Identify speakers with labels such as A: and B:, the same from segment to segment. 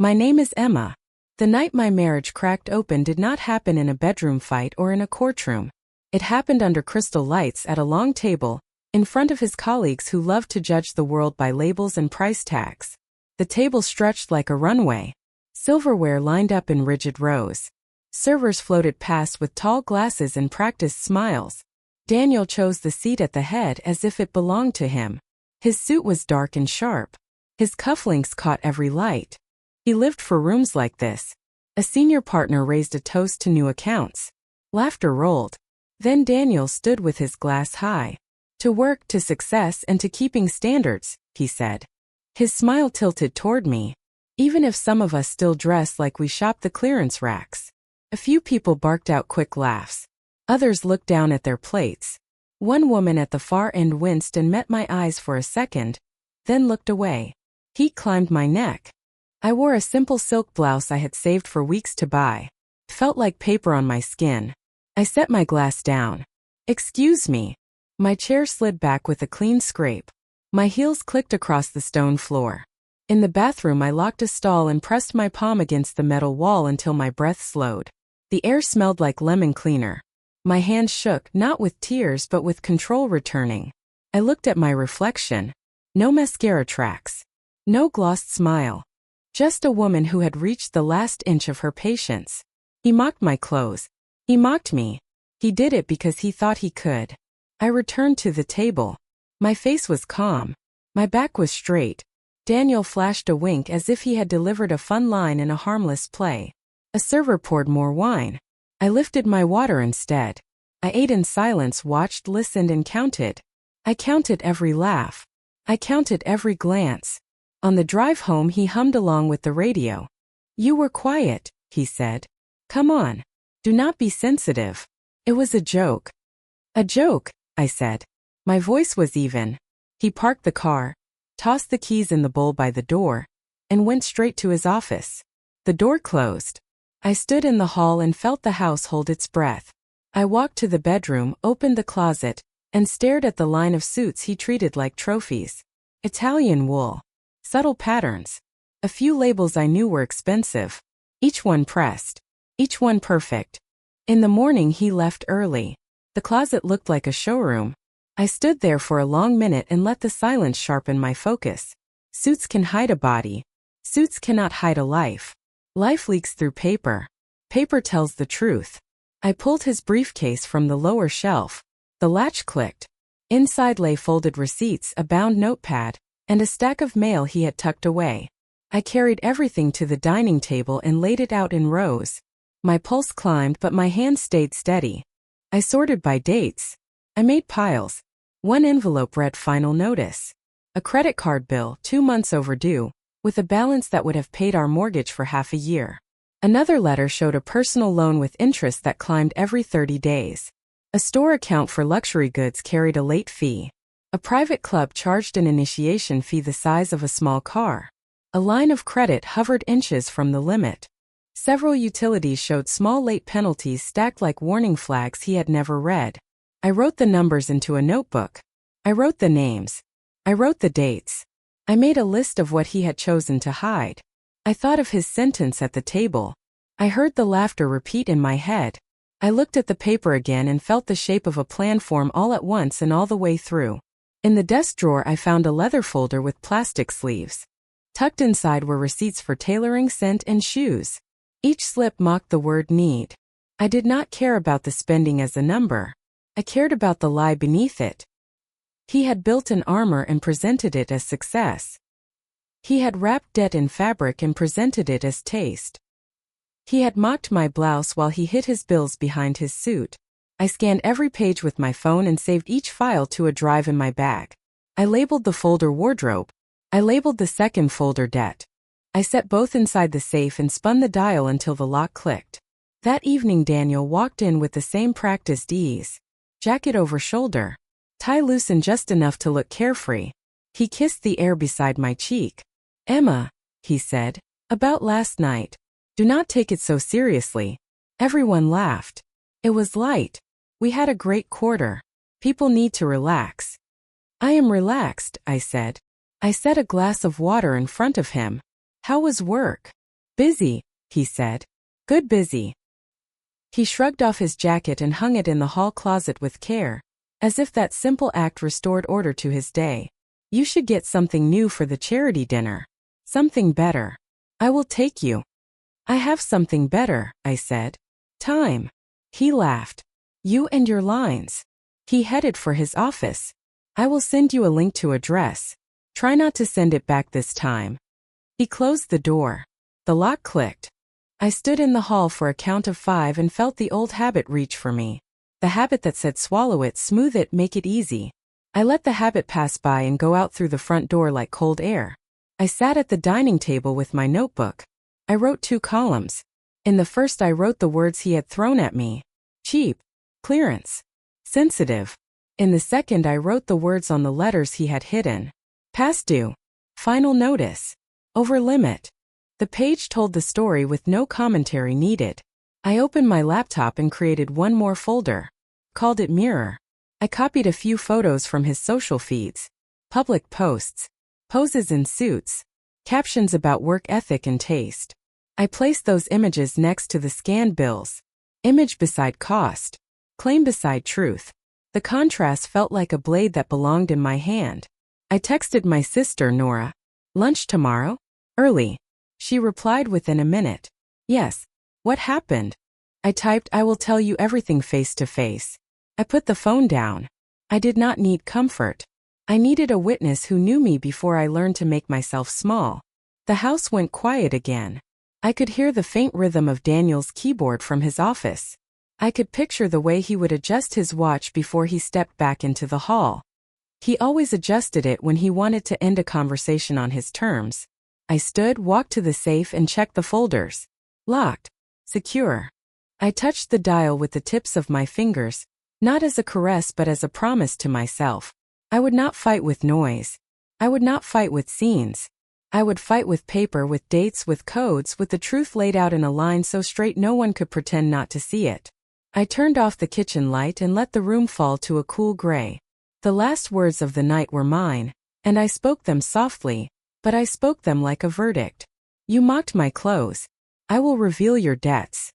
A: My name is Emma. The night my marriage cracked open did not happen in a bedroom fight or in a courtroom. It happened under crystal lights at a long table, in front of his colleagues who loved to judge the world by labels and price tags. The table stretched like a runway. Silverware lined up in rigid rows. Servers floated past with tall glasses and practiced smiles. Daniel chose the seat at the head as if it belonged to him. His suit was dark and sharp. His cufflinks caught every light. He lived for rooms like this. A senior partner raised a toast to new accounts. Laughter rolled. Then Daniel stood with his glass high. To work, to success, and to keeping standards, he said. His smile tilted toward me. Even if some of us still dress like we shop the clearance racks. A few people barked out quick laughs. Others looked down at their plates. One woman at the far end winced and met my eyes for a second, then looked away. Heat climbed my neck. I wore a simple silk blouse I had saved for weeks to buy. It felt like paper on my skin. I set my glass down. Excuse me. My chair slid back with a clean scrape. My heels clicked across the stone floor. In the bathroom I locked a stall and pressed my palm against the metal wall until my breath slowed. The air smelled like lemon cleaner. My hands shook, not with tears but with control returning. I looked at my reflection. No mascara tracks. No glossed smile. Just a woman who had reached the last inch of her patience. He mocked my clothes. He mocked me. He did it because he thought he could. I returned to the table. My face was calm. My back was straight. Daniel flashed a wink as if he had delivered a fun line in a harmless play. A server poured more wine. I lifted my water instead. I ate in silence, watched, listened, and counted. I counted every laugh. I counted every glance. On the drive home he hummed along with the radio. You were quiet, he said. Come on. Do not be sensitive. It was a joke. A joke, I said. My voice was even. He parked the car, tossed the keys in the bowl by the door, and went straight to his office. The door closed. I stood in the hall and felt the house hold its breath. I walked to the bedroom, opened the closet, and stared at the line of suits he treated like trophies. Italian wool. Subtle patterns. A few labels I knew were expensive. Each one pressed. Each one perfect. In the morning he left early. The closet looked like a showroom. I stood there for a long minute and let the silence sharpen my focus. Suits can hide a body. Suits cannot hide a life. Life leaks through paper. Paper tells the truth. I pulled his briefcase from the lower shelf. The latch clicked. Inside lay folded receipts, a bound notepad, and a stack of mail he had tucked away. I carried everything to the dining table and laid it out in rows. My pulse climbed but my hand stayed steady. I sorted by dates. I made piles. One envelope read final notice. A credit card bill, 2 months overdue, with a balance that would have paid our mortgage for half a year. Another letter showed a personal loan with interest that climbed every 30 days. A store account for luxury goods carried a late fee. A private club charged an initiation fee the size of a small car. A line of credit hovered inches from the limit. Several utilities showed small late penalties stacked like warning flags he had never read. I wrote the numbers into a notebook. I wrote the names. I wrote the dates. I made a list of what he had chosen to hide. I thought of his sentence at the table. I heard the laughter repeat in my head. I looked at the paper again and felt the shape of a plan form all at once and all the way through. In the desk drawer I found a leather folder with plastic sleeves. Tucked inside were receipts for tailoring, scent, and shoes. Each slip mocked the word need. I did not care about the spending as a number. I cared about the lie beneath it. He had built an armor and presented it as success. He had wrapped debt in fabric and presented it as taste. He had mocked my blouse while he hid his bills behind his suit. I scanned every page with my phone and saved each file to a drive in my bag. I labeled the folder wardrobe. I labeled the second folder debt. I set both inside the safe and spun the dial until the lock clicked. That evening Daniel walked in with the same practiced ease. Jacket over shoulder. Tie loosened just enough to look carefree. He kissed the air beside my cheek. Emma, he said, about last night. Do not take it so seriously. Everyone laughed. It was light. We had a great quarter. People need to relax. I am relaxed, I said. I set a glass of water in front of him. How was work? Busy, he said. Good busy. He shrugged off his jacket and hung it in the hall closet with care, as if that simple act restored order to his day. You should get something new for the charity dinner. Something better. I will take you. I have something better, I said. Time. He laughed. You and your lines. He headed for his office. I will send you a link to address. Try not to send it back this time. He closed the door. The lock clicked. I stood in the hall for a count of 5 and felt the old habit reach for me. The habit that said swallow it, smooth it, make it easy. I let the habit pass by and go out through the front door like cold air. I sat at the dining table with my notebook. I wrote 2 columns. In the first I wrote the words he had thrown at me. Cheap. Clearance. Sensitive. In the second I wrote the words on the letters he had hidden. Past due. Final notice. Over limit. The page told the story with no commentary needed. I opened my laptop and created one more folder. Called it Mirror. I copied a few photos from his social feeds. Public posts. Poses in suits. Captions about work ethic and taste. I placed those images next to the scanned bills. Image beside cost. Claim beside truth. The contrast felt like a blade that belonged in my hand. I texted my sister Nora. Lunch tomorrow? Early. She replied within a minute. Yes. What happened? I typed, I will tell you everything face to face. I put the phone down. I did not need comfort. I needed a witness who knew me before I learned to make myself small. The house went quiet again. I could hear the faint rhythm of Daniel's keyboard from his office. I could picture the way he would adjust his watch before he stepped back into the hall. He always adjusted it when he wanted to end a conversation on his terms. I stood, walked to the safe and checked the folders. Locked. Secure. I touched the dial with the tips of my fingers, not as a caress but as a promise to myself. I would not fight with noise. I would not fight with scenes. I would fight with paper, with dates, with codes, with the truth laid out in a line so straight no one could pretend not to see it. I turned off the kitchen light and let the room fall to a cool gray. The last words of the night were mine, and I spoke them softly, but I spoke them like a verdict. You mocked my clothes. I will reveal your debts.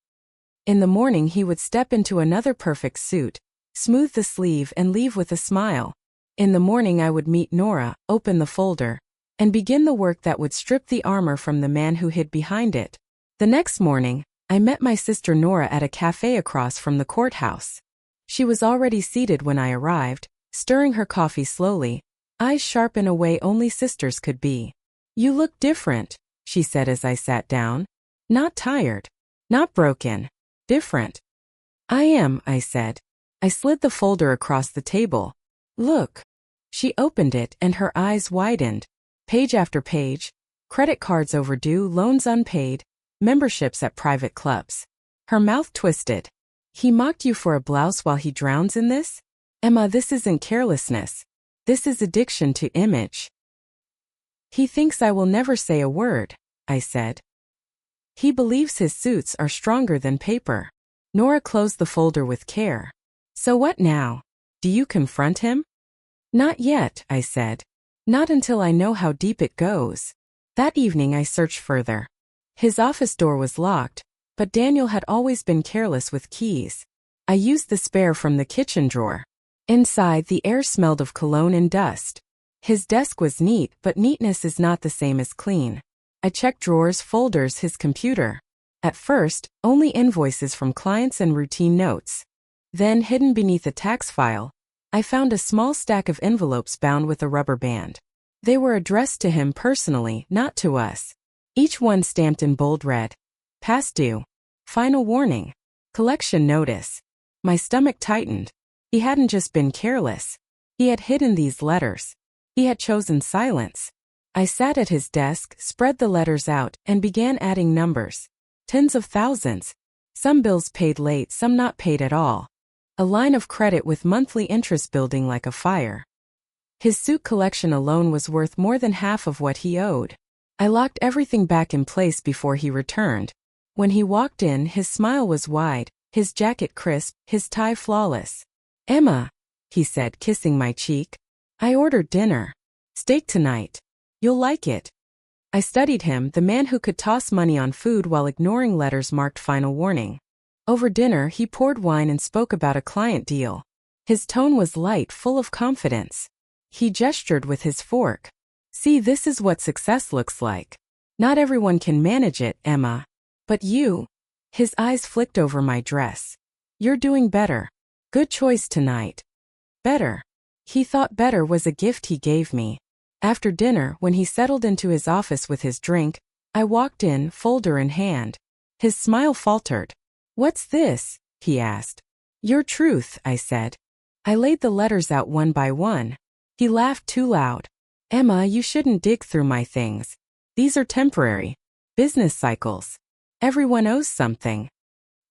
A: In the morning he would step into another perfect suit, smooth the sleeve and leave with a smile. In the morning I would meet Nora, open the folder, and begin the work that would strip the armor from the man who hid behind it. The next morning, I met my sister Nora at a cafe across from the courthouse. She was already seated when I arrived, stirring her coffee slowly, eyes sharp in a way only sisters could be. You look different, she said as I sat down. Not tired. Not broken. Different. I am, I said. I slid the folder across the table. Look. She opened it and her eyes widened. Page after page. Credit cards overdue, loans unpaid, memberships at private clubs. Her mouth twisted. He mocked you for a blouse while he drowns in this? Emma, this isn't carelessness. This is addiction to image. He thinks I will never say a word, I said. He believes his suits are stronger than paper. Nora closed the folder with care. So what now? Do you confront him? Not yet, I said. Not until I know how deep it goes. That evening I searched further. His office door was locked, but Daniel had always been careless with keys. I used the spare from the kitchen drawer. Inside, the air smelled of cologne and dust. His desk was neat, but neatness is not the same as clean. I checked drawers, folders, his computer. At first, only invoices from clients and routine notes. Then, hidden beneath a tax file, I found a small stack of envelopes bound with a rubber band. They were addressed to him personally, not to us. Each one stamped in bold red. Past due. Final warning. Collection notice. My stomach tightened. He hadn't just been careless. He had hidden these letters. He had chosen silence. I sat at his desk, spread the letters out, and began adding numbers. Tens of thousands. Some bills paid late, some not paid at all. A line of credit with monthly interest building like a fire. His suit collection alone was worth more than half of what he owed. I locked everything back in place before he returned. When he walked in, his smile was wide, his jacket crisp, his tie flawless. Emma, he said, kissing my cheek. I ordered dinner. Steak tonight. You'll like it. I studied him, the man who could toss money on food while ignoring letters marked final warning. Over dinner, he poured wine and spoke about a client deal. His tone was light, full of confidence. He gestured with his fork. See, this is what success looks like. Not everyone can manage it, Emma. But you. His eyes flicked over my dress. You're doing better. Good choice tonight. Better. He thought better was a gift he gave me. After dinner, when he settled into his office with his drink, I walked in, folder in hand. His smile faltered. What's this? He asked. Your truth, I said. I laid the letters out one by one. He laughed too loud. Emma, you shouldn't dig through my things. These are temporary. Business cycles. Everyone owes something.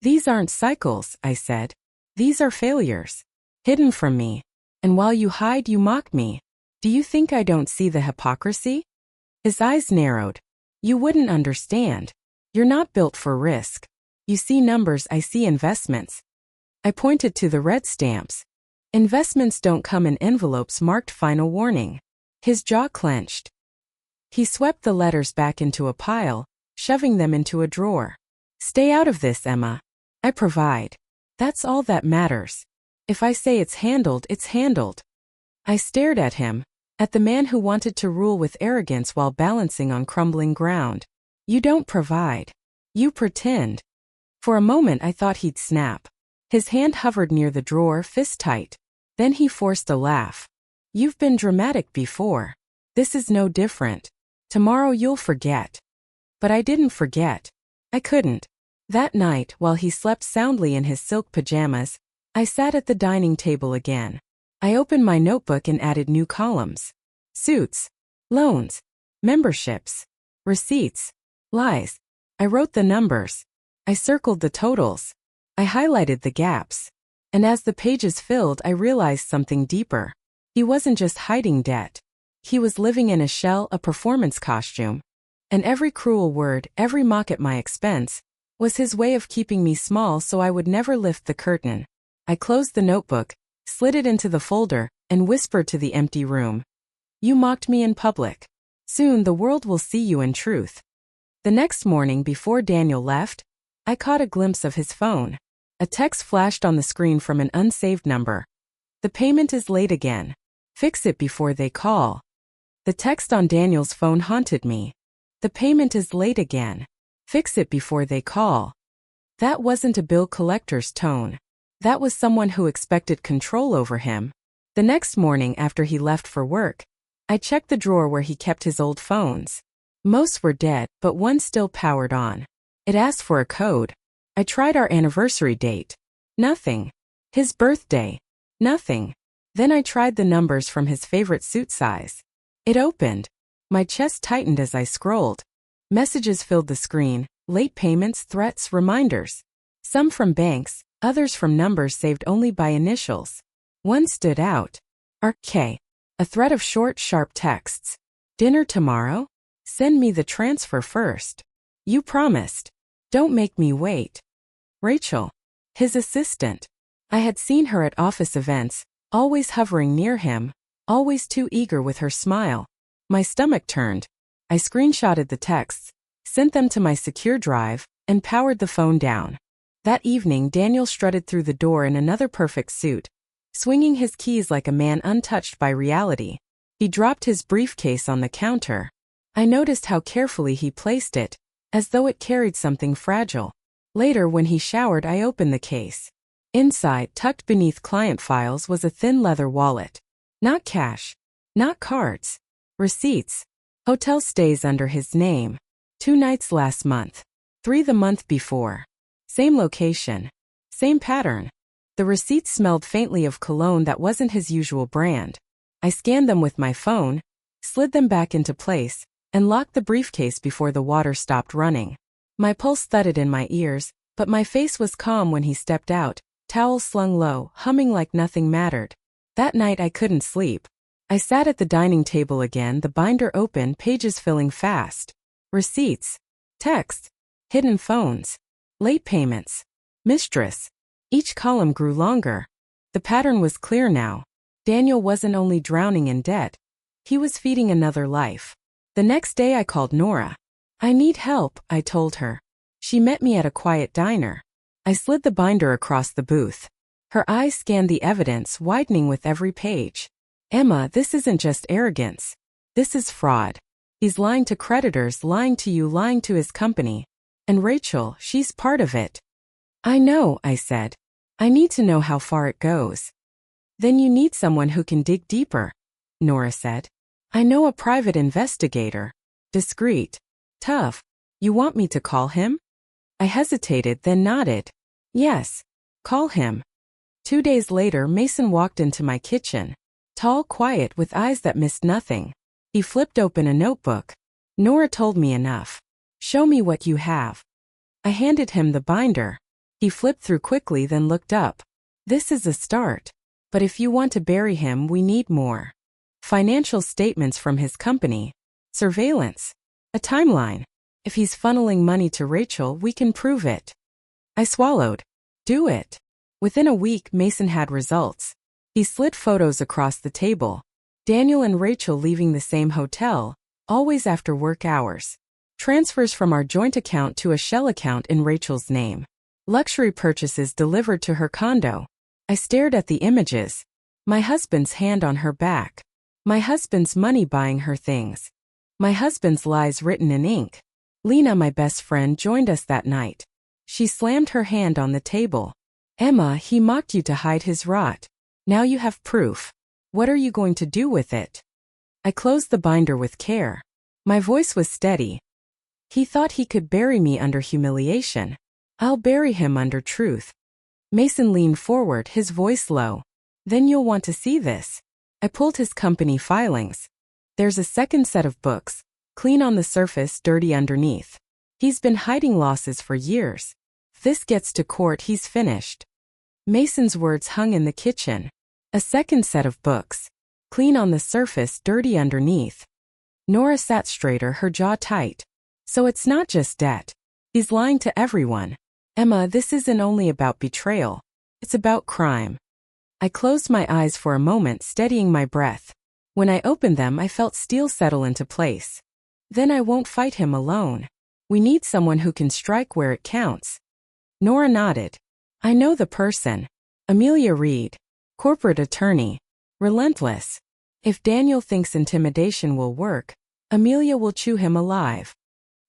A: These aren't cycles, I said. These are failures. Hidden from me. And while you hide, you mock me. Do you think I don't see the hypocrisy? His eyes narrowed. You wouldn't understand. You're not built for risk. You see numbers, I see investments. I pointed to the red stamps. Investments don't come in envelopes marked final warning. His jaw clenched. He swept the letters back into a pile, shoving them into a drawer. Stay out of this, Emma. I provide. That's all that matters. If I say it's handled, it's handled. I stared at him, at the man who wanted to rule with arrogance while balancing on crumbling ground. You don't provide. You pretend. For a moment I thought he'd snap. His hand hovered near the drawer, fist tight. Then he forced a laugh. You've been dramatic before. This is no different. Tomorrow you'll forget. But I didn't forget. I couldn't. That night, while he slept soundly in his silk pajamas, I sat at the dining table again. I opened my notebook and added new columns. Suits, loans, memberships, receipts, lies. I wrote the numbers. I circled the totals. I highlighted the gaps. And as the pages filled, I realized something deeper. He wasn't just hiding debt. He was living in a shell, a performance costume. And every cruel word, every mock at my expense, was his way of keeping me small so I would never lift the curtain. I closed the notebook, slid it into the folder, and whispered to the empty room. You mocked me in public. Soon the world will see you in truth. The next morning before Daniel left, I caught a glimpse of his phone. A text flashed on the screen from an unsaved number. The payment is late again. Fix it before they call. The text on Daniel's phone haunted me. The payment is late again. Fix it before they call. That wasn't a bill collector's tone. That was someone who expected control over him. The next morning after he left for work, I checked the drawer where he kept his old phones. Most were dead, but one still powered on. It asked for a code. I tried our anniversary date. Nothing. His birthday. Nothing. Then I tried the numbers from his favorite suit size. It opened. My chest tightened as I scrolled. Messages filled the screen, late payments, threats, reminders. Some from banks, others from numbers saved only by initials. One stood out. RK. A thread of short, sharp texts. Dinner tomorrow? Send me the transfer first. You promised. Don't make me wait. Rachel. His assistant. I had seen her at office events, always hovering near him, always too eager with her smile. My stomach turned. I screenshotted the texts, sent them to my secure drive, and powered the phone down. That evening, Daniel strutted through the door in another perfect suit, swinging his keys like a man untouched by reality. He dropped his briefcase on the counter. I noticed how carefully he placed it, as though it carried something fragile. Later, when he showered, I opened the case. Inside, tucked beneath client files, was a thin leather wallet. Not cash. Not cards. Receipts. Hotel stays under his name. 2 nights last month. 3 the month before. Same location. Same pattern. The receipts smelled faintly of cologne that wasn't his usual brand. I scanned them with my phone, slid them back into place, and locked the briefcase before the water stopped running. My pulse thudded in my ears, but my face was calm when he stepped out, towel slung low, humming like nothing mattered. That night I couldn't sleep. I sat at the dining table again, the binder open, pages filling fast. Receipts. Texts. Hidden phones. Late payments. Mistress. Each column grew longer. The pattern was clear now. Daniel wasn't only drowning in debt. He was feeding another life. The next day I called Nora. I need help, I told her. She met me at a quiet diner. I slid the binder across the booth. Her eyes scanned the evidence, widening with every page. Emma, this isn't just arrogance. This is fraud. He's lying to creditors, lying to you, lying to his company. And Rachel, she's part of it. I know, I said. I need to know how far it goes. Then you need someone who can dig deeper, Nora said. I know a private investigator. Discreet. Tough. You want me to call him? I hesitated, then nodded. Yes. Call him. 2 days later, Mason walked into my kitchen. Tall, quiet, with eyes that missed nothing. He flipped open a notebook. Nora told me enough. Show me what you have. I handed him the binder. He flipped through quickly, then looked up. This is a start. But if you want to bury him, we need more. Financial statements from his company. Surveillance. A timeline. If he's funneling money to Rachel, we can prove it. I swallowed. Do it. Within a week, Mason had results. He slid photos across the table. Daniel and Rachel leaving the same hotel, always after work hours. Transfers from our joint account to a shell account in Rachel's name. Luxury purchases delivered to her condo. I stared at the images. My husband's hand on her back. My husband's money buying her things. My husband's lies written in ink. Lena, my best friend, joined us that night. She slammed her hand on the table. Emma, he mocked you to hide his rot. Now you have proof. What are you going to do with it? I closed the binder with care. My voice was steady. He thought he could bury me under humiliation. I'll bury him under truth. Mason leaned forward, his voice low. Then you'll want to see this. I pulled his company filings. There's a second set of books. Clean on the surface, dirty underneath. He's been hiding losses for years. If this gets to court, he's finished. Mason's words hung in the kitchen. A second set of books. Clean on the surface, dirty underneath. Nora sat straighter, her jaw tight. So it's not just debt. He's lying to everyone. Emma, this isn't only about betrayal. It's about crime. I closed my eyes for a moment, steadying my breath. When I opened them, I felt steel settle into place. Then I won't fight him alone. We need someone who can strike where it counts. Nora nodded. I know the person. Amelia Reed. Corporate attorney. Relentless. If Daniel thinks intimidation will work, Amelia will chew him alive.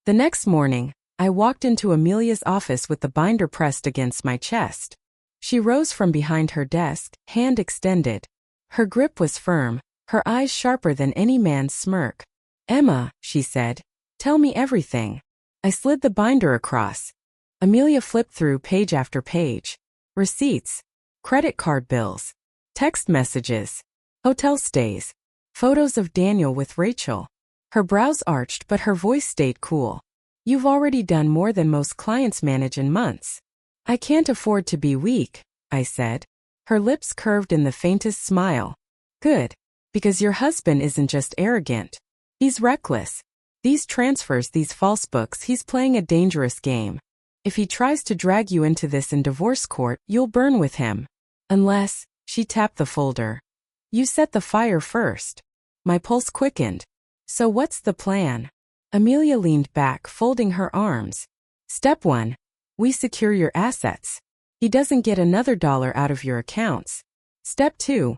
A: The next morning, I walked into Amelia's office with the binder pressed against my chest. She rose from behind her desk, hand extended. Her grip was firm, her eyes sharper than any man's smirk. Emma, she said, tell me everything. I slid the binder across. Amelia flipped through page after page. Receipts, credit card bills, text messages, hotel stays, photos of Daniel with Rachel. Her brows arched, but her voice stayed cool. You've already done more than most clients manage in months. I can't afford to be weak, I said. Her lips curved in the faintest smile. Good. Because your husband isn't just arrogant. He's reckless. These transfers, these false books, he's playing a dangerous game. If he tries to drag you into this in divorce court, you'll burn with him. Unless, she tapped the folder. You set the fire first. My pulse quickened. So what's the plan? Amelia leaned back, folding her arms. Step 1. We secure your assets. He doesn't get another dollar out of your accounts. Step 2.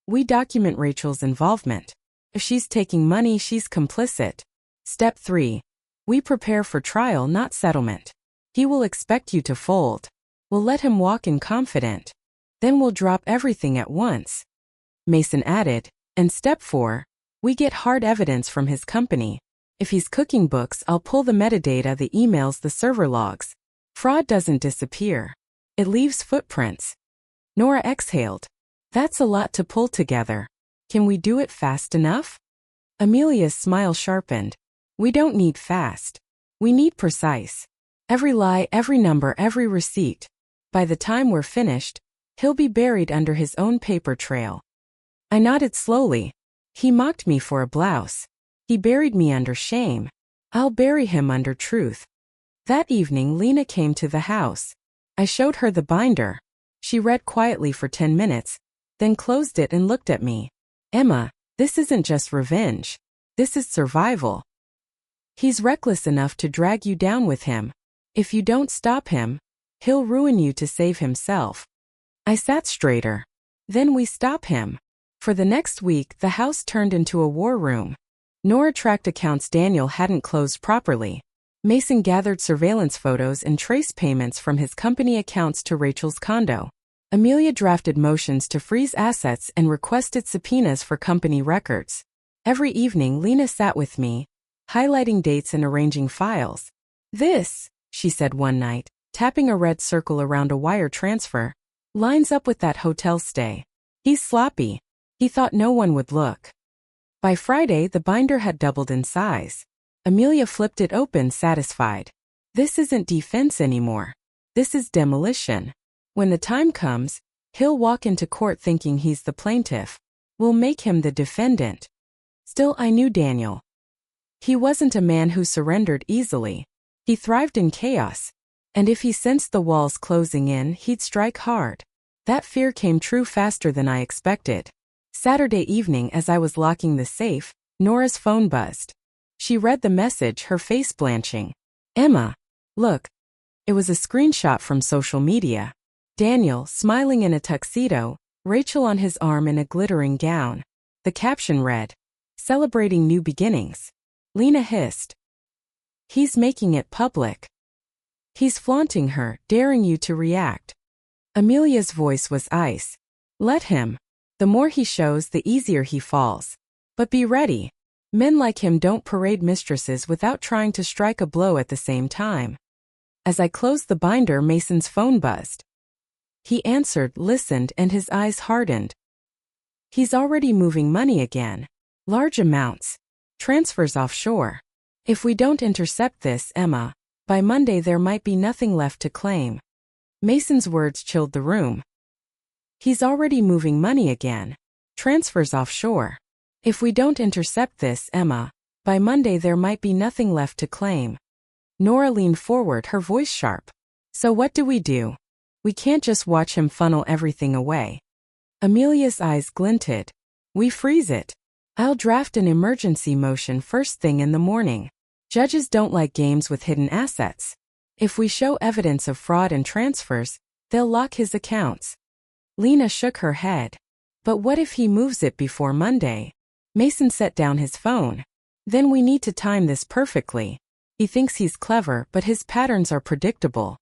A: We document Rachel's involvement. If she's taking money, she's complicit. Step 3. We prepare for trial, not settlement. He will expect you to fold. We'll let him walk in confident. Then we'll drop everything at once. Mason added, and step 4. We get hard evidence from his company. If he's cooking books, I'll pull the metadata, the emails, the server logs. Fraud doesn't disappear. It leaves footprints. Nora exhaled. That's a lot to pull together. Can we do it fast enough? Amelia's smile sharpened. We don't need fast. We need precise. Every lie, every number, every receipt. By the time we're finished, he'll be buried under his own paper trail. I nodded slowly. He mocked me for a blouse. He buried me under shame. I'll bury him under truth. That evening, Lena came to the house. I showed her the binder. She read quietly for 10 minutes, then closed it and looked at me. Emma, this isn't just revenge. This is survival. He's reckless enough to drag you down with him. If you don't stop him, he'll ruin you to save himself. I sat straighter. Then we stop him. For the next week, the house turned into a war room. Nora tracked accounts Daniel hadn't closed properly. Mason gathered surveillance photos and traced payments from his company accounts to Rachel's condo. Amelia drafted motions to freeze assets and requested subpoenas for company records. Every evening, Lena sat with me, highlighting dates and arranging files. "This," she said one night, tapping a red circle around a wire transfer, "lines up with that hotel stay. He's sloppy. He thought no one would look." By Friday, the binder had doubled in size. Amelia flipped it open, satisfied. "This isn't defense anymore. This is demolition. When the time comes, he'll walk into court thinking he's the plaintiff. We'll make him the defendant." Still, I knew Daniel. He wasn't a man who surrendered easily. He thrived in chaos. And if he sensed the walls closing in, he'd strike hard. That fear came true faster than I expected. Saturday evening, as I was locking the safe, Nora's phone buzzed. She read the message, her face blanching. "Emma, look." It was a screenshot from social media. Daniel, smiling in a tuxedo, Rachel on his arm in a glittering gown. The caption read, "Celebrating new beginnings." Lena hissed. "He's making it public. He's flaunting her, daring you to react." Amelia's voice was ice. "Let him. The more he shows, the easier he falls. But be ready. Men like him don't parade mistresses without trying to strike a blow at the same time." As I closed the binder, Mason's phone buzzed. He answered, listened, and his eyes hardened. "He's already moving money again. Large amounts. Transfers offshore. If we don't intercept this, Emma, by Monday there might be nothing left to claim." Mason's words chilled the room. "He's already moving money again. Transfers offshore. If we don't intercept this, Emma, by Monday there might be nothing left to claim." Nora leaned forward, her voice sharp. "So what do? We can't just watch him funnel everything away." Amelia's eyes glinted. "We freeze it. I'll draft an emergency motion first thing in the morning. Judges don't like games with hidden assets. If we show evidence of fraud and transfers, they'll lock his accounts." Lena shook her head. "But what if he moves it before Monday?" Mason set down his phone. "Then we need to time this perfectly. He thinks he's clever, but his patterns are predictable.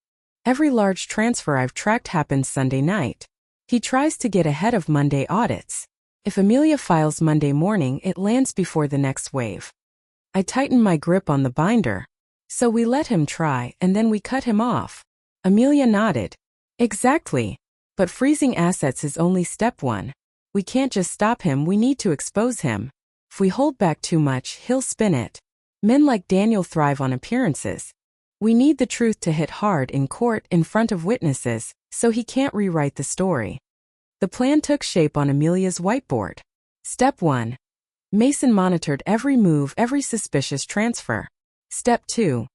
A: Every large transfer I've tracked happens Sunday night. He tries to get ahead of Monday audits. If Amelia files Monday morning, it lands before the next wave." I tightened my grip on the binder. "So we let him try, and then we cut him off." Amelia nodded. "Exactly. But freezing assets is only step one. We can't just stop him, we need to expose him. If we hold back too much, he'll spin it. Men like Daniel thrive on appearances. We need the truth to hit hard in court in front of witnesses, so he can't rewrite the story." The plan took shape on Amelia's whiteboard. Step 1. Mason monitored every move, every suspicious transfer. Step 2.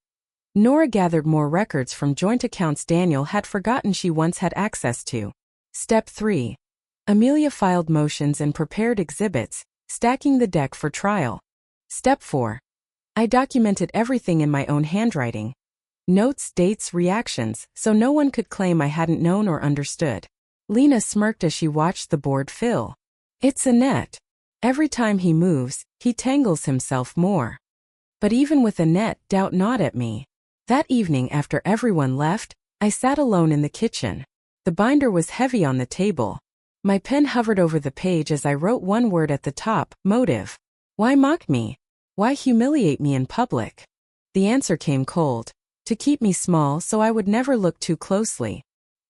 A: Nora gathered more records from joint accounts Daniel had forgotten she once had access to. Step 3. Amelia filed motions and prepared exhibits, stacking the deck for trial. Step 4. I documented everything in my own handwriting. Notes, dates, reactions, so no one could claim I hadn't known or understood. Lena smirked as she watched the board fill. "It's a net. Every time he moves, he tangles himself more." But even with a net, doubt gnawed at me. That evening, after everyone left, I sat alone in the kitchen. The binder was heavy on the table. My pen hovered over the page as I wrote one word at the top: motive. Why mock me? Why humiliate me in public? The answer came cold. To keep me small so I would never look too closely.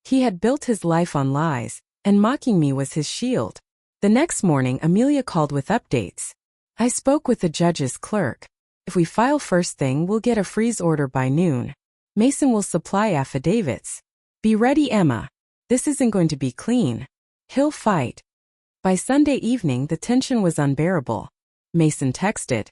A: He had built his life on lies, and mocking me was his shield. The next morning, Amelia called with updates. I spoke with the judge's clerk. If we file first thing, we'll get a freeze order by noon. Mason will supply affidavits. Be ready, Emma. This isn't going to be clean. He'll fight. By Sunday evening, the tension was unbearable. Mason texted.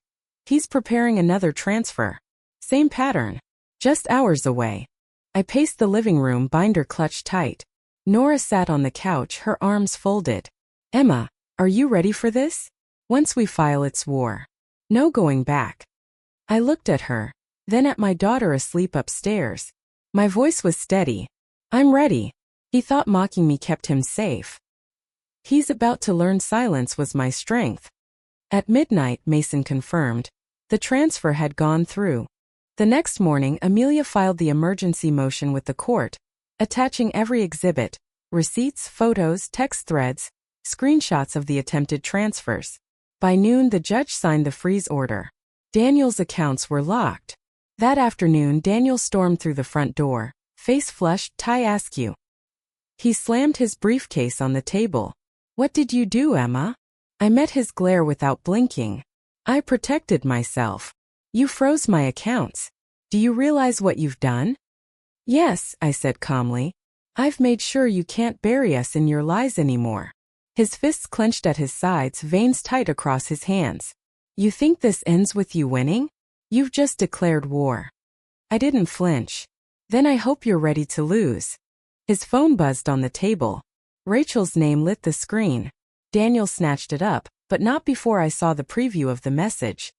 A: He's preparing another transfer. Same pattern. Just hours away. I paced the living room, binder clutched tight. Nora sat on the couch, her arms folded. Emma, are you ready for this? Once we file, it's war. No going back. I looked at her, then at my daughter asleep upstairs. My voice was steady. I'm ready. He thought mocking me kept him safe. He's about to learn silence was my strength. At midnight, Mason confirmed. The transfer had gone through. The next morning, Amelia filed the emergency motion with the court, attaching every exhibit, receipts, photos, text threads, screenshots of the attempted transfers. By noon, the judge signed the freeze order. Daniel's accounts were locked. That afternoon, Daniel stormed through the front door, face flushed, tie askew. He slammed his briefcase on the table. What did you do, Emma? I met his glare without blinking. I protected myself. You froze my accounts. Do you realize what you've done? Yes, I said calmly. I've made sure you can't bury us in your lies anymore. His fists clenched at his sides, veins tight across his hands. You think this ends with you winning? You've just declared war. I didn't flinch. Then I hope you're ready to lose. His phone buzzed on the table. Rachel's name lit the screen. Daniel snatched it up, but not before I saw the preview of the message.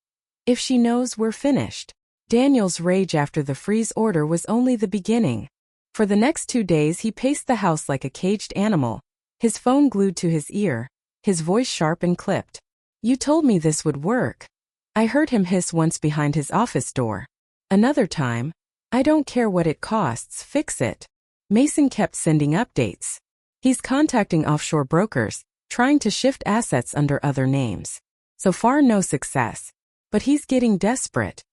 A: If she knows, we're finished. Daniel's rage after the freeze order was only the beginning. For the next 2 days he paced the house like a caged animal, his phone glued to his ear, his voice sharp and clipped. You told me this would work. I heard him hiss once behind his office door. Another time, I don't care what it costs, fix it. Mason kept sending updates. He's contacting offshore brokers, trying to shift assets under other names. So far no success. But he's getting desperate.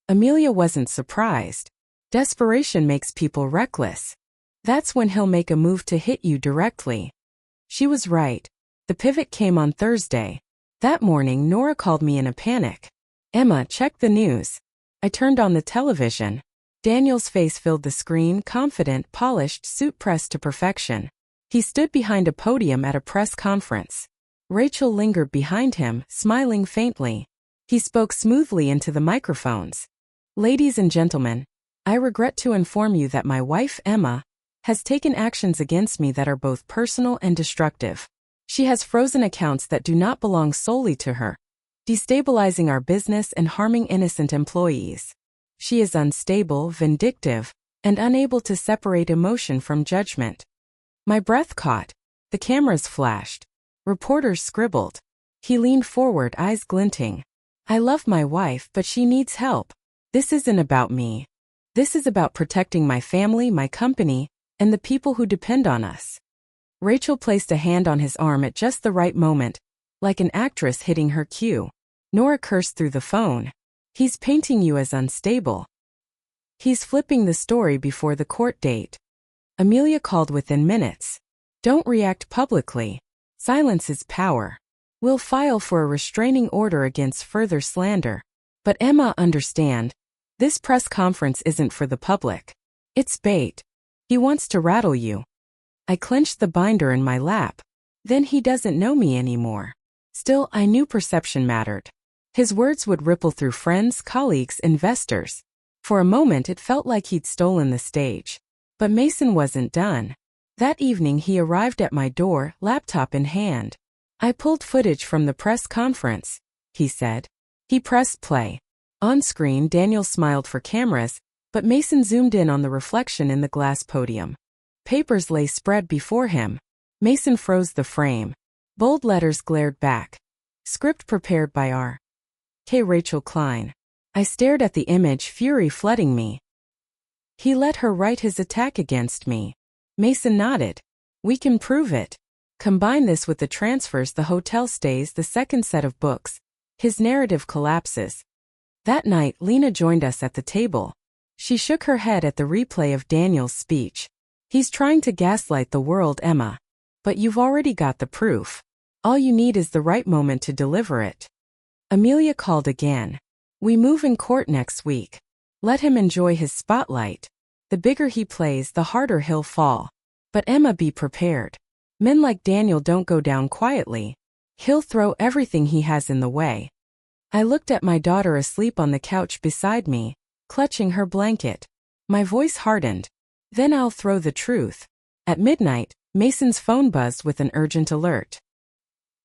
A: Amelia wasn't surprised. Desperation makes people reckless. That's when he'll make a move to hit you directly. She was right. The pivot came on Thursday. That morning Nora called me in a panic. Emma, check the news. I turned on the television. Daniel's face filled the screen, confident, polished, suit pressed to perfection. He stood behind a podium at a press conference. Rachel lingered behind him, smiling faintly. He spoke smoothly into the microphones. Ladies and gentlemen, I regret to inform you that my wife, Emma, has taken actions against me that are both personal and destructive. She has frozen accounts that do not belong solely to her, destabilizing our business and harming innocent employees. She is unstable, vindictive, and unable to separate emotion from judgment. My breath caught. The cameras flashed. Reporters scribbled. He leaned forward, eyes glinting. I love my wife, but she needs help. This isn't about me. This is about protecting my family, my company, and the people who depend on us. Rachel placed a hand on his arm at just the right moment, like an actress hitting her cue. Nora cursed through the phone. He's painting you as unstable. He's flipping the story before the court date. Amelia called within minutes. Don't react publicly. Silence is power. We'll file for a restraining order against further slander. But Emma, understand. This press conference isn't for the public. It's bait. He wants to rattle you. I clenched the binder in my lap. Then he doesn't know me anymore. Still, I knew perception mattered. His words would ripple through friends, colleagues, investors. For a moment it felt like he'd stolen the stage. But Mason wasn't done. That evening he arrived at my door, laptop in hand. I pulled footage from the press conference, he said. He pressed play. On screen, Daniel smiled for cameras, but Mason zoomed in on the reflection in the glass podium. Papers lay spread before him. Mason froze the frame. Bold letters glared back. Script prepared by R.K. Rachel Klein. I stared at the image, fury flooding me. He let her write his attack against me. Mason nodded. We can prove it. Combine this with the transfers, the hotel stays, the second set of books. His narrative collapses. That night, Lena joined us at the table. She shook her head at the replay of Daniel's speech. He's trying to gaslight the world, Emma. But you've already got the proof. All you need is the right moment to deliver it. Amelia called again. We move in court next week. Let him enjoy his spotlight. The bigger he plays, the harder he'll fall. But Emma, be prepared. Men like Daniel don't go down quietly. He'll throw everything he has in the way. I looked at my daughter asleep on the couch beside me, clutching her blanket. My voice hardened. Then I'll throw the truth. At midnight, Mason's phone buzzed with an urgent alert.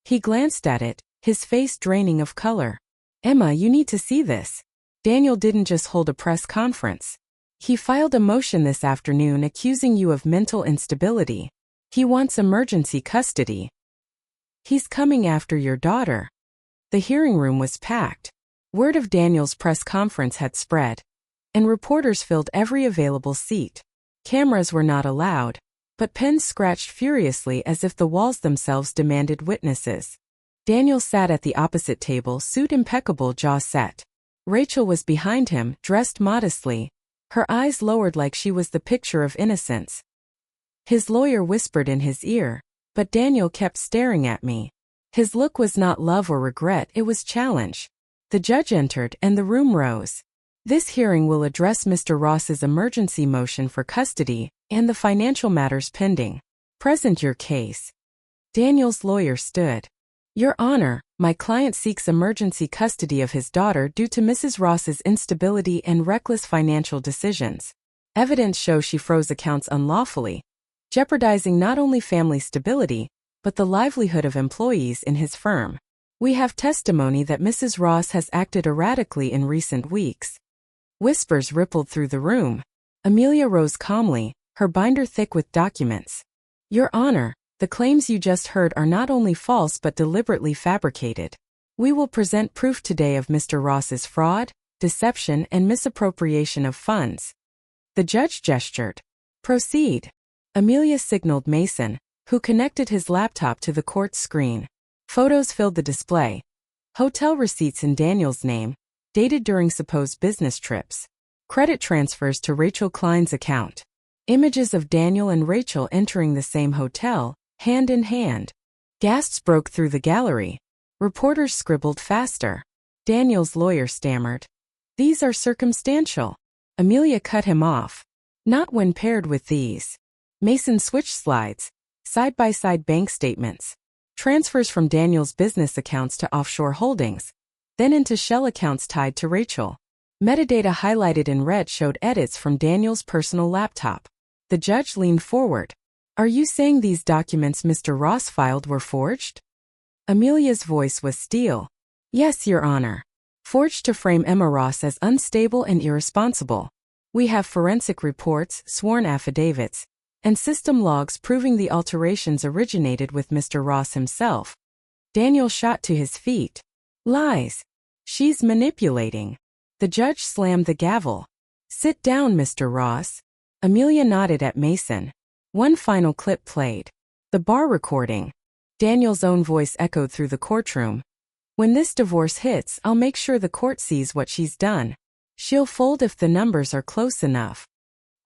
A: He glanced at it, his face draining of color. Emma, you need to see this. Daniel didn't just hold a press conference. He filed a motion this afternoon accusing you of mental instability. He wants emergency custody. He's coming after your daughter. The hearing room was packed. Word of Daniel's press conference had spread, and reporters filled every available seat. Cameras were not allowed, but pens scratched furiously as if the walls themselves demanded witnesses. Daniel sat at the opposite table, suit impeccable, jaw set. Rachel was behind him, dressed modestly, her eyes lowered like she was the picture of innocence. His lawyer whispered in his ear, but Daniel kept staring at me. His look was not love or regret, it was challenge. The judge entered and the room rose. This hearing will address Mr. Ross's emergency motion for custody and the financial matters pending. Present your case. Daniel's lawyer stood. Your Honor, my client seeks emergency custody of his daughter due to Mrs. Ross's instability and reckless financial decisions. Evidence shows she froze accounts unlawfully, jeopardizing not only family stability, but the livelihood of employees in his firm. We have testimony that Mrs. Ross has acted erratically in recent weeks. Whispers rippled through the room. Amelia rose calmly, her binder thick with documents. Your Honor, the claims you just heard are not only false but deliberately fabricated. We will present proof today of Mr. Ross's fraud, deception, and misappropriation of funds. The judge gestured. Proceed. Amelia signaled Mason, who connected his laptop to the court screen. Photos filled the display. Hotel receipts in Daniel's name, dated during supposed business trips. Credit transfers to Rachel Klein's account. Images of Daniel and Rachel entering the same hotel, hand in hand. Gasps broke through the gallery. Reporters scribbled faster. Daniel's lawyer stammered. These are circumstantial. Amelia cut him off. Not when paired with these. Mason switched slides. Side-by-side bank statements. Transfers from Daniel's business accounts to offshore holdings, then into shell accounts tied to Rachel. Metadata highlighted in red showed edits from Daniel's personal laptop. The judge leaned forward. Are you saying these documents Mr. Ross filed were forged? Amelia's voice was steel. Yes, Your Honor. Forged to frame Emma Ross as unstable and irresponsible. We have forensic reports, sworn affidavits, and system logs proving the alterations originated with Mr. Ross himself. Daniel shot to his feet. Lies. She's manipulating. The judge slammed the gavel. Sit down, Mr. Ross. Amelia nodded at Mason. One final clip played. The bar recording. Daniel's own voice echoed through the courtroom. When this divorce hits, I'll make sure the court sees what she's done. She'll fold if the numbers are close enough.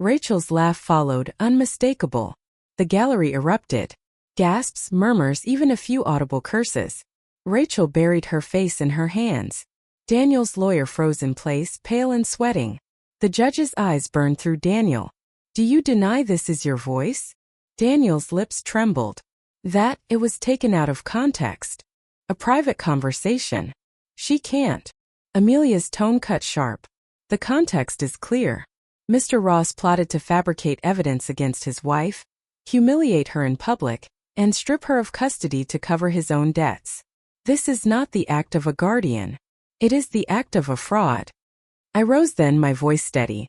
A: Rachel's laugh followed, unmistakable. The gallery erupted. Gasps, murmurs, even a few audible curses. Rachel buried her face in her hands. Daniel's lawyer froze in place, pale and sweating. The judge's eyes burned through Daniel. Do you deny this is your voice? Daniel's lips trembled. That, it was taken out of context. A private conversation. She can't. Amelia's tone cut sharp. The context is clear. Mr. Ross plotted to fabricate evidence against his wife, humiliate her in public, and strip her of custody to cover his own debts. This is not the act of a guardian. It is the act of a fraud. I rose then, my voice steady.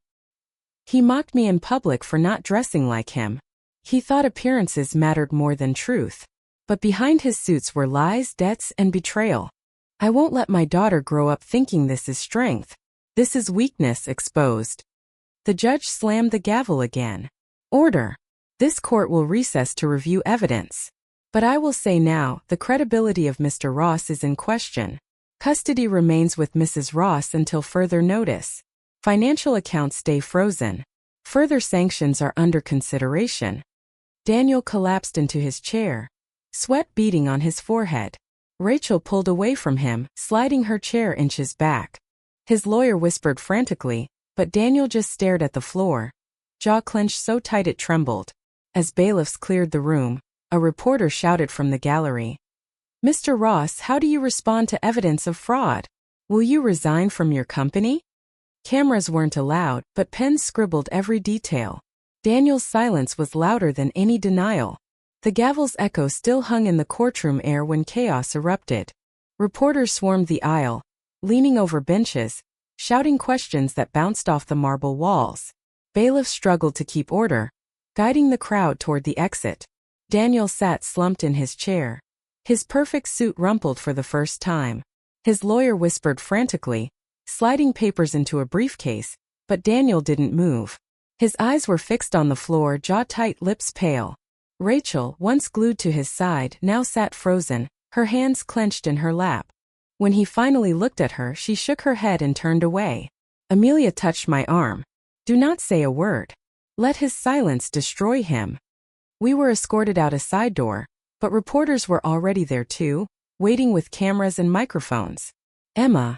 A: He mocked me in public for not dressing like him. He thought appearances mattered more than truth. But behind his suits were lies, debts, and betrayal. I won't let my daughter grow up thinking this is strength. This is weakness exposed. The judge slammed the gavel again. Order. This court will recess to review evidence. But I will say now, the credibility of Mr. Ross is in question. Custody remains with Mrs. Ross until further notice. Financial accounts stay frozen. Further sanctions are under consideration. Daniel collapsed into his chair, sweat beading on his forehead. Rachel pulled away from him, sliding her chair inches back. His lawyer whispered frantically, but Daniel just stared at the floor, jaw clenched so tight it trembled. As bailiffs cleared the room, a reporter shouted from the gallery. Mr. Ross, how do you respond to evidence of fraud? Will you resign from your company? Cameras weren't allowed, but pens scribbled every detail. Daniel's silence was louder than any denial. The gavel's echo still hung in the courtroom air when chaos erupted. Reporters swarmed the aisle, leaning over benches, shouting questions that bounced off the marble walls. Bailiffs struggled to keep order, guiding the crowd toward the exit. Daniel sat slumped in his chair. His perfect suit rumpled for the first time. His lawyer whispered frantically, sliding papers into a briefcase, but Daniel didn't move. His eyes were fixed on the floor, jaw tight, lips pale. Rachel, once glued to his side, now sat frozen, her hands clenched in her lap. When he finally looked at her, she shook her head and turned away. Amelia touched my arm. Do not say a word. Let his silence destroy him. We were escorted out a side door, but reporters were already there too, waiting with cameras and microphones. Emma,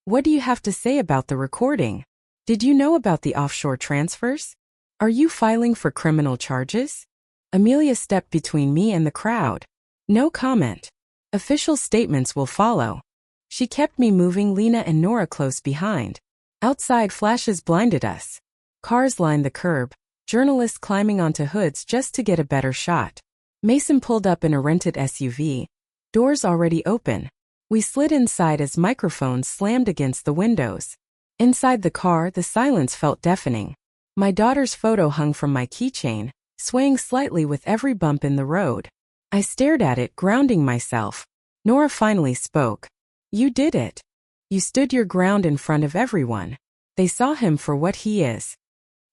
A: what do you have to say about the recording? Did you know about the offshore transfers? Are you filing for criminal charges? Amelia stepped between me and the crowd. No comment. Official statements will follow. She kept me moving, Lena and Nora close behind. Outside, flashes blinded us. Cars lined the curb, journalists climbing onto hoods just to get a better shot. Mason pulled up in a rented SUV. Doors already open. We slid inside as microphones slammed against the windows. Inside the car, the silence felt deafening. My daughter's photo hung from my keychain, swaying slightly with every bump in the road. I stared at it, grounding myself. Nora finally spoke. You did it. You stood your ground in front of everyone. They saw him for what he is.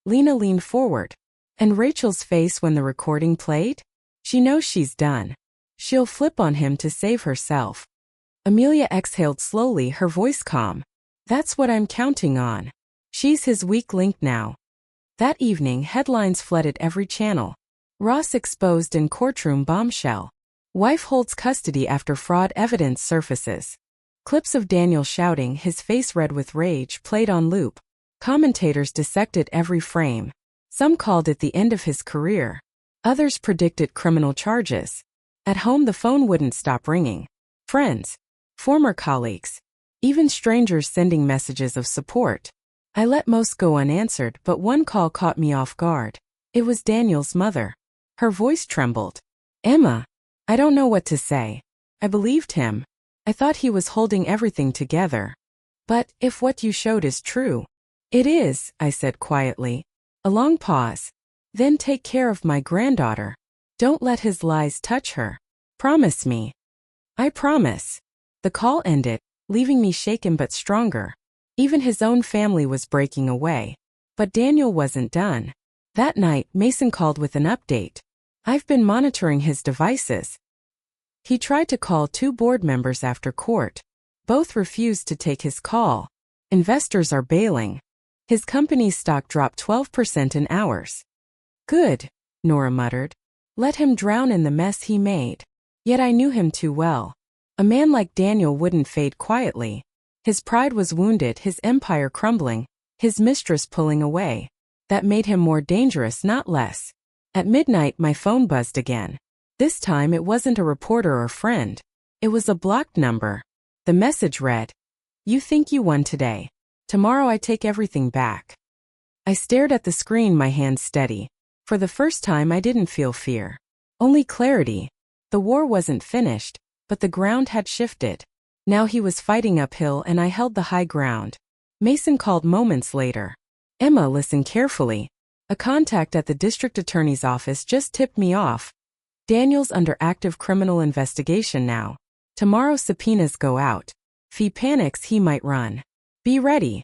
A: Lena leaned forward. And Rachel's face when the recording played? She knows she's done. She'll flip on him to save herself. Amelia exhaled slowly, her voice calm. That's what I'm counting on. She's his weak link now. That evening, headlines flooded every channel. Ross exposed in courtroom bombshell. Wife holds custody after fraud evidence surfaces. Clips of Daniel shouting, his face red with rage, played on loop. Commentators dissected every frame. Some called it the end of his career. Others predicted criminal charges. At home, the phone wouldn't stop ringing. Friends, former colleagues, even strangers sending messages of support. I let most go unanswered, but one call caught me off guard. It was Daniel's mother. Her voice trembled. Emma, I don't know what to say. I believed him. I thought he was holding everything together. But if what you showed is true. It is, I said quietly. A long pause. Then take care of my granddaughter. Don't let his lies touch her. Promise me. I promise. The call ended, leaving me shaken but stronger. Even his own family was breaking away. But Daniel wasn't done. That night, Mason called with an update. I've been monitoring his devices. He tried to call 2 board members after court. Both refused to take his call. Investors are bailing. His company's stock dropped 12% in hours. Good, Nora muttered. Let him drown in the mess he made. Yet I knew him too well. A man like Daniel wouldn't fade quietly. His pride was wounded, his empire crumbling, his mistress pulling away. That made him more dangerous, not less. At midnight, my phone buzzed again. This time it wasn't a reporter or friend. It was a blocked number. The message read, "You think you won today. Tomorrow I take everything back." I stared at the screen, my hands steady. For the first time I didn't feel fear. Only clarity. The war wasn't finished, but the ground had shifted. Now he was fighting uphill and I held the high ground. Mason called moments later. Emma, listen carefully. A contact at the district attorney's office just tipped me off. Daniel's under active criminal investigation now. Tomorrow subpoenas go out. If he panics, he might run. Be ready.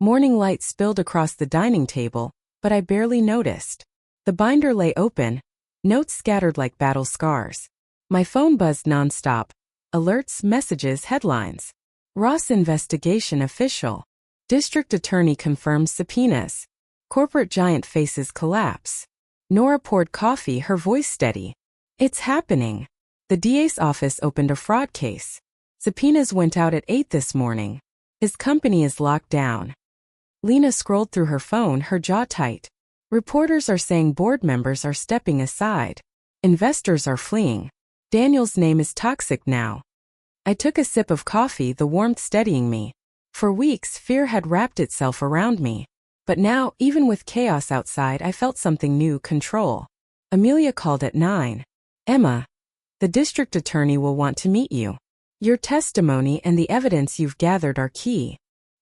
A: Morning light spilled across the dining table, but I barely noticed. The binder lay open, notes scattered like battle scars. My phone buzzed nonstop. Alerts, messages, headlines. Ross investigation official. District attorney confirms subpoenas. Corporate giant faces collapse. Nora poured coffee, her voice steady. It's happening. The DA's office opened a fraud case. Subpoenas went out at 8 this morning. His company is locked down. Lena scrolled through her phone, her jaw tight. Reporters are saying board members are stepping aside. Investors are fleeing. Daniel's name is toxic now. I took a sip of coffee, the warmth steadying me. For weeks, fear had wrapped itself around me. But now, even with chaos outside, I felt something new, control. Amelia called at 9. Emma, the district attorney will want to meet you. Your testimony and the evidence you've gathered are key.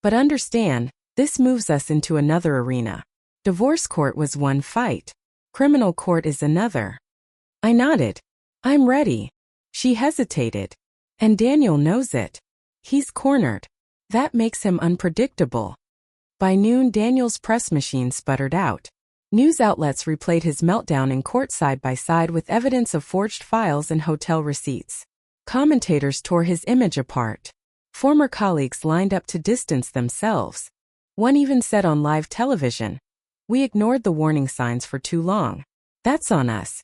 A: But understand, this moves us into another arena. Divorce court was one fight. Criminal court is another. I nodded. I'm ready. She hesitated. And Daniel knows it. He's cornered. That makes him unpredictable. By noon, Daniel's press machine sputtered out. News outlets replayed his meltdown in court side by side with evidence of forged files and hotel receipts. Commentators tore his image apart. Former colleagues lined up to distance themselves. One even said on live television, "We ignored the warning signs for too long. That's on us."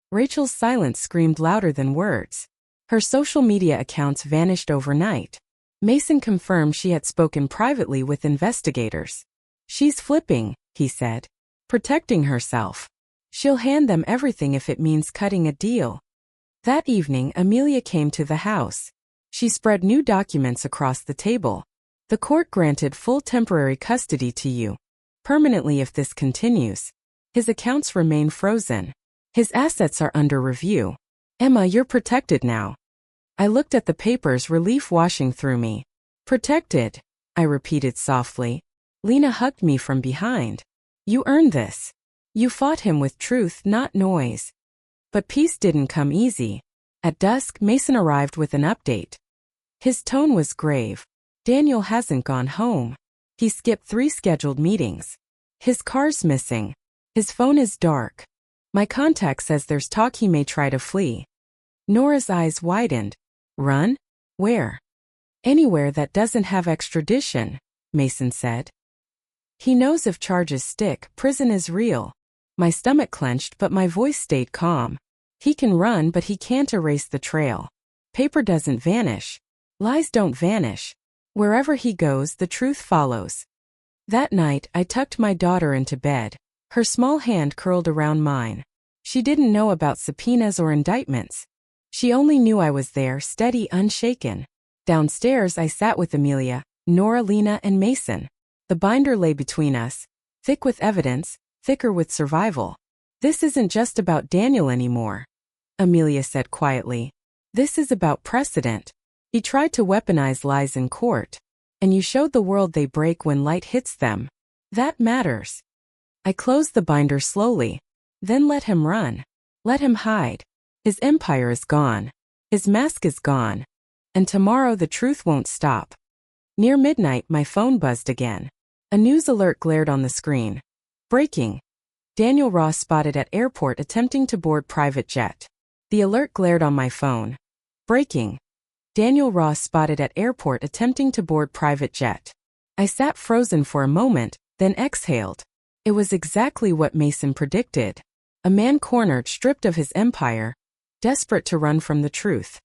A: Rachel's silence screamed louder than words. Her social media accounts vanished overnight. Mason confirmed she had spoken privately with investigators. "She's flipping," he said. "Protecting herself. She'll hand them everything if it means cutting a deal." That evening, Amelia came to the house. She spread new documents across the table. "The court granted full temporary custody to you. Permanently if this continues. His accounts remain frozen. His assets are under review. Emma, you're protected now." I looked at the papers, relief washing through me. "Protected," I repeated softly. Lena hugged me from behind. "You earned this. You fought him with truth, not noise." But peace didn't come easy. At dusk, Mason arrived with an update. His tone was grave. "Daniel hasn't gone home. He skipped 3 scheduled meetings. His car's missing. His phone is dark. My contact says there's talk he may try to flee." Nora's eyes widened. "Run? Where?" "Anywhere that doesn't have extradition," Mason said. "He knows if charges stick, prison is real." My stomach clenched, but my voice stayed calm. "He can run, but he can't erase the trail. Paper doesn't vanish. Lies don't vanish. Wherever he goes, the truth follows." That night, I tucked my daughter into bed. Her small hand curled around mine. She didn't know about subpoenas or indictments. She only knew I was there, steady, unshaken. Downstairs, I sat with Amelia, Nora, Lena, and Mason. The binder lay between us, thick with evidence, thicker with survival. "This isn't just about Daniel anymore," Amelia said quietly. "This is about precedent. He tried to weaponize lies in court. And you showed the world they break when light hits them. That matters." I closed the binder slowly. "Then let him run. Let him hide. His empire is gone. His mask is gone. And tomorrow the truth won't stop." Near midnight, my phone buzzed again. A news alert glared on the screen. "Breaking. Daniel Ross spotted at airport attempting to board private jet." The alert glared on my phone. "Breaking. Daniel Ross spotted at airport attempting to board private jet." I sat frozen for a moment, then exhaled. It was exactly what Mason predicted. A man cornered, stripped of his empire, desperate to run from the truth.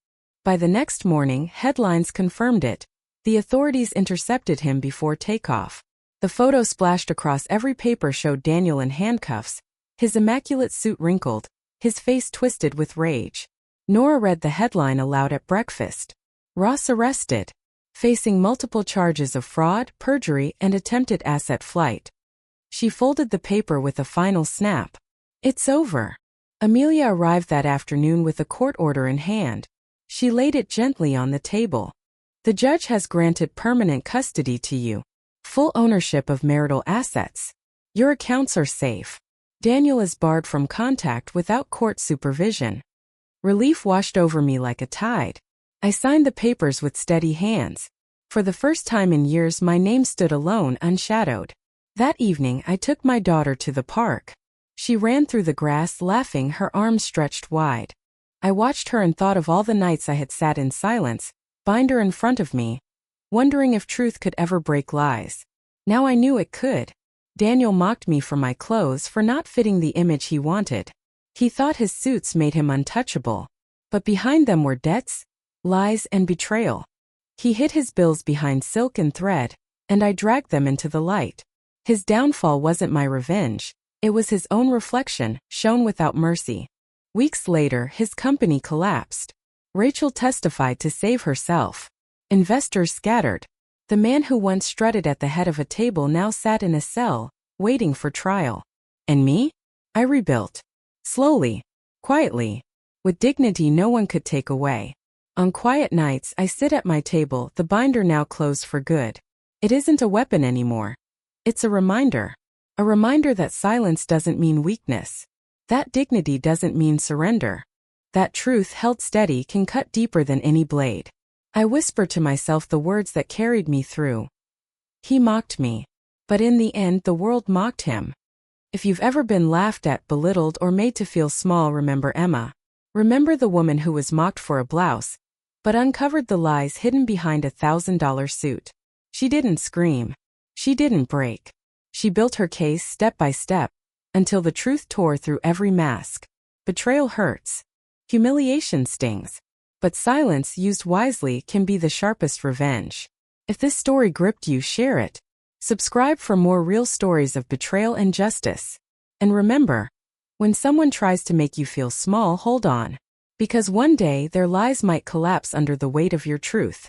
A: By the next morning, headlines confirmed it. The authorities intercepted him before takeoff. The photo splashed across every paper showed Daniel in handcuffs, his immaculate suit wrinkled, his face twisted with rage. Nora read the headline aloud at breakfast. "Ross arrested. Facing multiple charges of fraud, perjury, and attempted asset flight." She folded the paper with a final snap. "It's over." Amelia arrived that afternoon with a court order in hand. She laid it gently on the table. "The judge has granted permanent custody to you. Full ownership of marital assets. Your accounts are safe. Daniel is barred from contact without court supervision." Relief washed over me like a tide. I signed the papers with steady hands. For the first time in years, my name stood alone, unshadowed. That evening, I took my daughter to the park. She ran through the grass, laughing, her arms stretched wide. I watched her and thought of all the nights I had sat in silence, binder in front of me, wondering if truth could ever break lies. Now I knew it could. Daniel mocked me for my clothes, for not fitting the image he wanted. He thought his suits made him untouchable. But behind them were debts, lies, and betrayal. He hid his bills behind silk and thread, and I dragged them into the light. His downfall wasn't my revenge. It was his own reflection, shown without mercy. Weeks later, his company collapsed. Rachel testified to save herself. Investors scattered. The man who once strutted at the head of a table now sat in a cell, waiting for trial. And me? I rebuilt. Slowly. Quietly. With dignity no one could take away. On quiet nights, I sit at my table, the binder now closed for good. It isn't a weapon anymore. It's a reminder. A reminder that silence doesn't mean weakness. That dignity doesn't mean surrender. That truth held steady can cut deeper than any blade. I whisper to myself the words that carried me through. He mocked me. But in the end, the world mocked him. If you've ever been laughed at, belittled, or made to feel small, remember Emma. Remember the woman who was mocked for a blouse, but uncovered the lies hidden behind a $1,000 suit. She didn't scream. She didn't break. She built her case step by step, until the truth tore through every mask. Betrayal hurts. Humiliation stings. But silence used wisely can be the sharpest revenge. If this story gripped you, share it. Subscribe for more real stories of betrayal and justice. And remember, when someone tries to make you feel small, hold on. Because one day their lies might collapse under the weight of your truth.